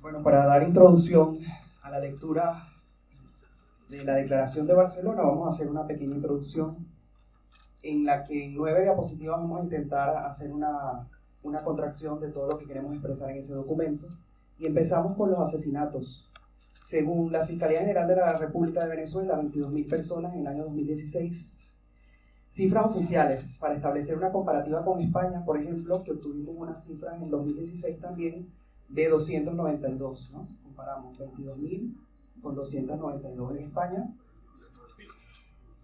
Bueno, para dar introducción a la lectura de la Declaración de Barcelona, vamos a hacer una pequeña introducción en la que en 9 diapositivas vamos a intentar hacer una contracción de todo lo que queremos expresar en ese documento. Y empezamos con los asesinatos. Según la Fiscalía General de la República de Venezuela, 22.000 personas en el año 2016. Cifras oficiales, para establecer una comparativa con España, por ejemplo, que obtuvimos unas cifras en 2016 también de 292, ¿no? Comparamos 22.000 con 292 en España,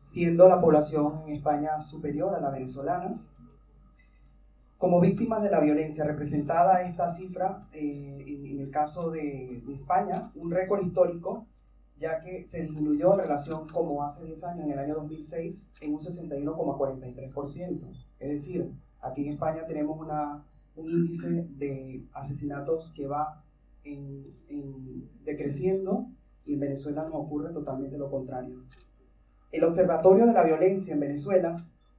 siendo la población en España superior a la venezolana. Como víctimas de la violencia, representada esta cifra, en el caso de España, un récord histórico, ya que se disminuyó en relación como hace 10 años, en el año 2006, en un 61,43%. Es decir, aquí en España tenemos un índice de asesinatos que va decreciendo, y en Venezuela nos ocurre totalmente lo contrario. El Observatorio de la Violencia en Venezuela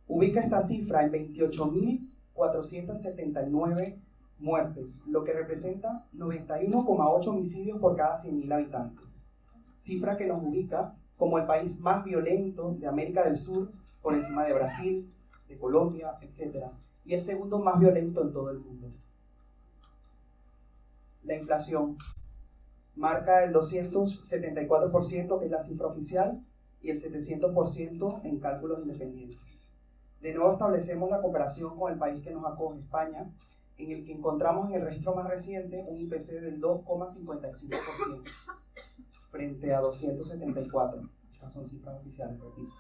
ubica esta cifra en 28.479 muertes, lo que representa 91,8 homicidios por cada 100.000 habitantes. Cifra que nos ubica como el país más violento de América del Sur, por encima de Brasil, de Colombia, etc. Y el segundo más violento en todo el mundo. La inflación marca el 274%, que es la cifra oficial, y el 700% en cálculos independientes. De nuevo establecemos la comparación con el país que nos acoge, España, en el que encontramos en el registro más reciente un IPC del 2,55%, frente a 274. Estas son cifras oficiales, repito.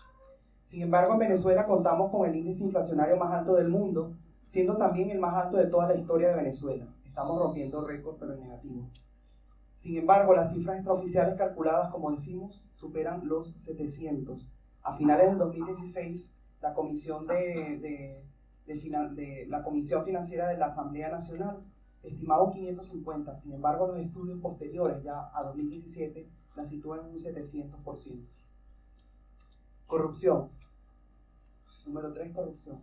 Sin embargo, en Venezuela contamos con el índice inflacionario más alto del mundo, siendo también el más alto de toda la historia de Venezuela. Estamos rompiendo récord, pero en negativo. Sin embargo, las cifras extraoficiales calculadas, como decimos, superan los 700. A finales del 2016, la Comisión la Comisión Financiera de la Asamblea Nacional estimaba 550. Sin embargo, los estudios posteriores, ya a 2017, la sitúan en un 700%. Corrupción. Número 3, corrupción.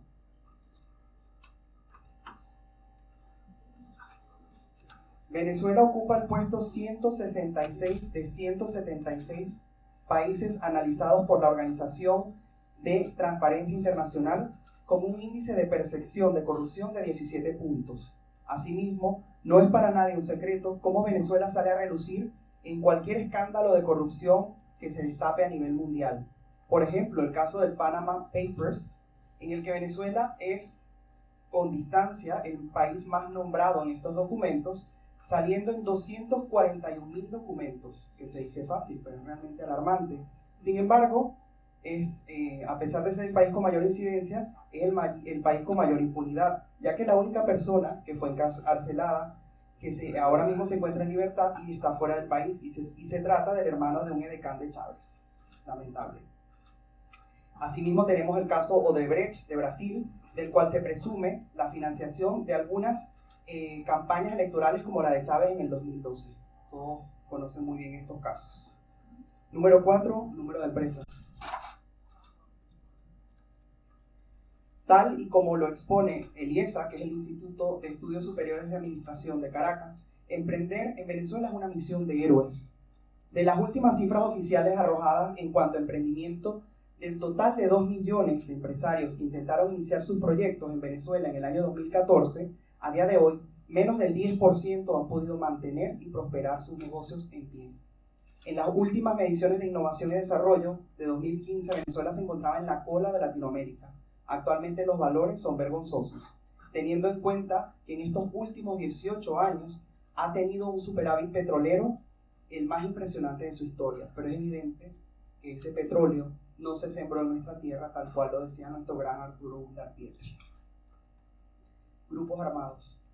Venezuela ocupa el puesto 166 de 176 países analizados por la Organización de Transparencia Internacional, con un índice de percepción de corrupción de 17 puntos. Asimismo, no es para nadie un secreto cómo Venezuela sale a relucir en cualquier escándalo de corrupción que se destape a nivel mundial. Por ejemplo, el caso del Panama Papers, en el que Venezuela es, con distancia, el país más nombrado en estos documentos, saliendo en 241.000 documentos, que se dice fácil, pero es realmente alarmante. Sin embargo, a pesar de ser el país con mayor incidencia, es el país con mayor impunidad, ya que la única persona que fue encarcelada, ahora mismo se encuentra en libertad y está fuera del país, y se trata del hermano de un edecán de Chávez. Lamentable. Asimismo, tenemos el caso Odebrecht de Brasil, del cual se presume la financiación de algunas campañas electorales como la de Chávez en el 2012. Todos conocen muy bien estos casos. Número 4, número de empresas. Tal y como lo expone el IESA, que es el Instituto de Estudios Superiores de Administración de Caracas, emprender en Venezuela es una misión de héroes. De las últimas cifras oficiales arrojadas en cuanto a emprendimiento, del total de 2 millones de empresarios que intentaron iniciar sus proyectos en Venezuela en el año 2014, a día de hoy, menos del 10% han podido mantener y prosperar sus negocios en pie. En las últimas mediciones de innovación y desarrollo de 2015, Venezuela se encontraba en la cola de Latinoamérica. Actualmente los valores son vergonzosos, teniendo en cuenta que en estos últimos 18 años ha tenido un superávit petrolero, el más impresionante de su historia. Pero es evidente que ese petróleo no se sembró en nuestra tierra, tal cual lo decía nuestro gran Arturo Uslar Pietri. Grupos armados.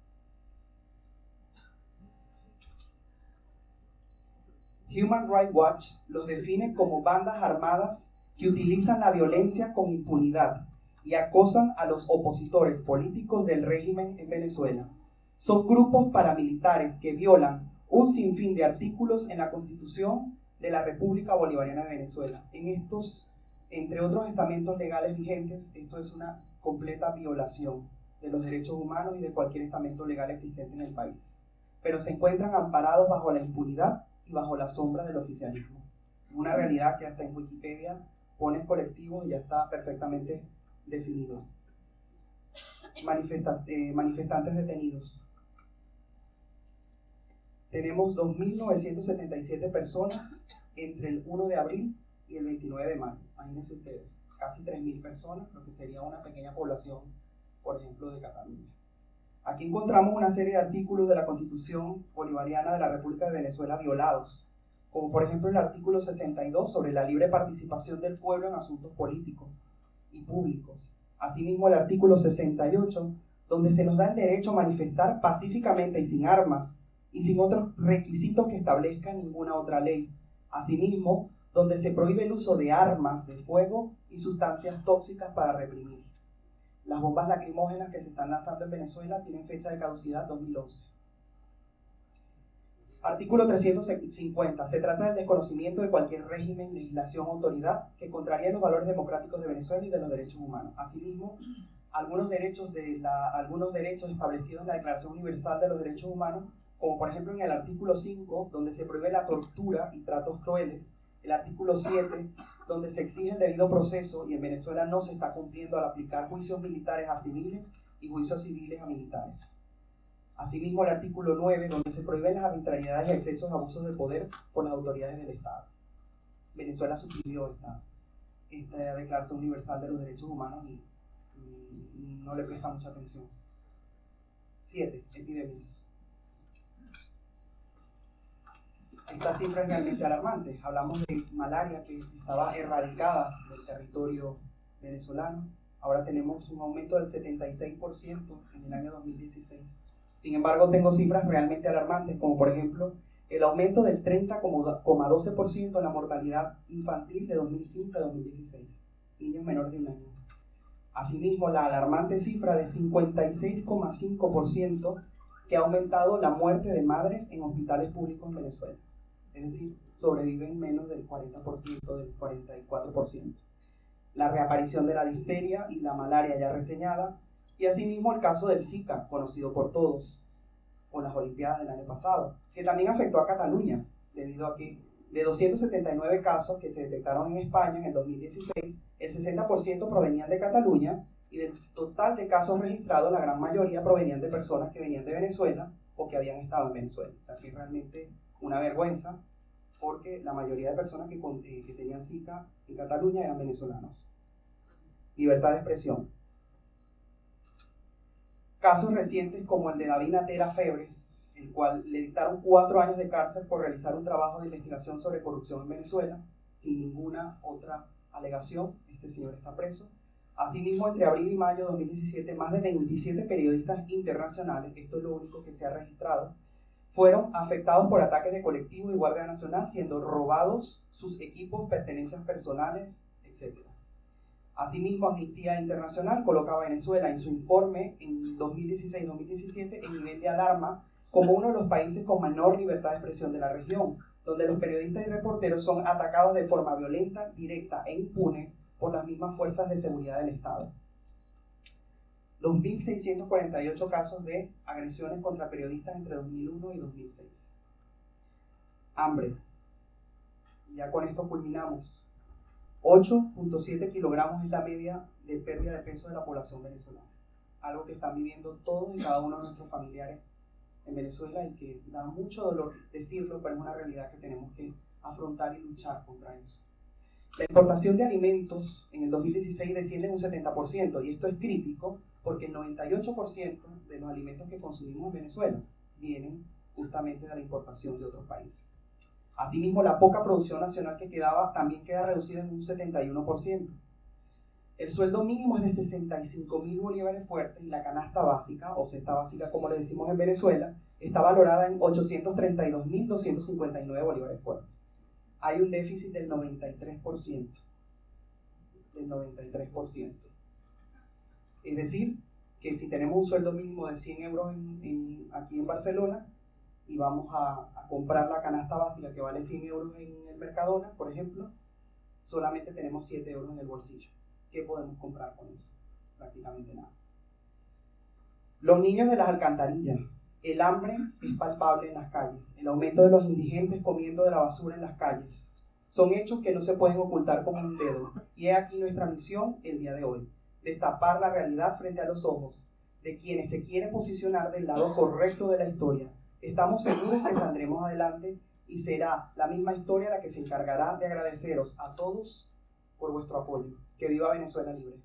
Human Rights Watch los define como bandas armadas que utilizan la violencia con impunidad y acosan a los opositores políticos del régimen en Venezuela. Son grupos paramilitares que violan un sinfín de artículos en la Constitución de la República Bolivariana de Venezuela. En estos, entre otros estamentos legales vigentes, esto es una completa violación de los derechos humanos y de cualquier estamento legal existente en el país. pero se encuentran amparados bajo la impunidad y bajo la sombra del oficialismo. Una realidad que hasta en Wikipedia pone colectivo y ya está perfectamente definido. Manifestantes detenidos. Tenemos 2.977 personas entre el 1 de abril y el 29 de mayo. Imagínense ustedes, casi 3.000 personas, lo que sería una pequeña población, por ejemplo, de Cataluña. Aquí encontramos una serie de artículos de la Constitución Bolivariana de la República de Venezuela violados, como por ejemplo el artículo 62 sobre la libre participación del pueblo en asuntos políticos y públicos. Asimismo el artículo 68, donde se nos da el derecho a manifestar pacíficamente y sin armas, y sin otros requisitos que establezca ninguna otra ley. Asimismo, donde se prohíbe el uso de armas de fuego y sustancias tóxicas para reprimir. Las bombas lacrimógenas que se están lanzando en Venezuela tienen fecha de caducidad 2011. Artículo 350. Se trata del desconocimiento de cualquier régimen, legislación o autoridad que contraríe los valores democráticos de Venezuela y de los derechos humanos. Asimismo, algunos derechos establecidos en la Declaración Universal de los Derechos Humanos, como por ejemplo en el artículo 5, donde se prohíbe la tortura y tratos crueles, el artículo 7, donde se exige el debido proceso y en Venezuela no se está cumpliendo al aplicar juicios militares a civiles y juicios civiles a militares. Asimismo el artículo 9, donde se prohíben las arbitrariedades y excesos de abusos de poder por las autoridades del Estado. Venezuela suscribió esta Declaración Universal de los Derechos Humanos y no le presta mucha atención. 7. Epidemias. Esta cifra es realmente alarmante. Hablamos de malaria que estaba erradicada del territorio venezolano. Ahora tenemos un aumento del 76% en el año 2016. Sin embargo, tengo cifras realmente alarmantes, como por ejemplo el aumento del 30,12% en la mortalidad infantil de 2015 a 2016, niños menores de 1 año. Asimismo, la alarmante cifra de 56,5% que ha aumentado la muerte de madres en hospitales públicos en Venezuela. Es decir, sobreviven menos del 40%, del 44%. La reaparición de la difteria y la malaria ya reseñada, y asimismo el caso del Zika, conocido por todos, o las Olimpiadas del año pasado, que también afectó a Cataluña, debido a que de 279 casos que se detectaron en España en el 2016, el 60% provenían de Cataluña, y del total de casos registrados, la gran mayoría provenían de personas que venían de Venezuela o que habían estado en Venezuela. O sea, que es realmente una vergüenza, porque la mayoría de personas que tenían Zika en Cataluña eran venezolanos. Libertad de expresión. Casos recientes como el de David Natera Febres, el cual le dictaron 4 años de cárcel por realizar un trabajo de investigación sobre corrupción en Venezuela, sin ninguna otra alegación. Este señor está preso. Asimismo, entre abril y mayo de 2017, más de 27 periodistas internacionales, esto es lo único que se ha registrado, fueron afectados por ataques de colectivos y Guardia Nacional, siendo robados sus equipos, pertenencias personales, etc. Asimismo, Amnistía Internacional coloca a Venezuela en su informe en 2016-2017 en nivel de alarma como uno de los países con menor libertad de expresión de la región, donde los periodistas y reporteros son atacados de forma violenta, directa e impune por las mismas fuerzas de seguridad del Estado. 2.648 casos de agresiones contra periodistas entre 2001 y 2006. Hambre. Y ya con esto culminamos. 8.7 kilogramos es la media de pérdida de peso de la población venezolana. Algo que están viviendo todos y cada uno de nuestros familiares en Venezuela y que da mucho dolor decirlo, pero es una realidad que tenemos que afrontar y luchar contra eso. La importación de alimentos en el 2016 desciende en un 70%, y esto es crítico porque el 98% de los alimentos que consumimos en Venezuela vienen justamente de la importación de otros países. Asimismo, la poca producción nacional que quedaba también queda reducida en un 71%. El sueldo mínimo es de 65.000 bolívares fuertes y la canasta básica, o cesta básica como le decimos en Venezuela, está valorada en 832.259 bolívares fuertes. Hay un déficit del 93%. Del 93%. Es decir, que si tenemos un sueldo mínimo de 100 euros aquí en Barcelona y vamos a comprar la canasta básica que vale 100 euros en el Mercadona, por ejemplo, solamente tenemos 7 euros en el bolsillo. ¿Qué podemos comprar con eso? Prácticamente nada. Los niños de las alcantarillas. El hambre es palpable en las calles, el aumento de los indigentes comiendo de la basura en las calles. Son hechos que no se pueden ocultar con un dedo. Y he aquí nuestra misión el día de hoy: destapar la realidad frente a los ojos de quienes se quieren posicionar del lado correcto de la historia. Estamos seguros que saldremos adelante y será la misma historia la que se encargará de agradeceros a todos por vuestro apoyo. Que viva Venezuela libre.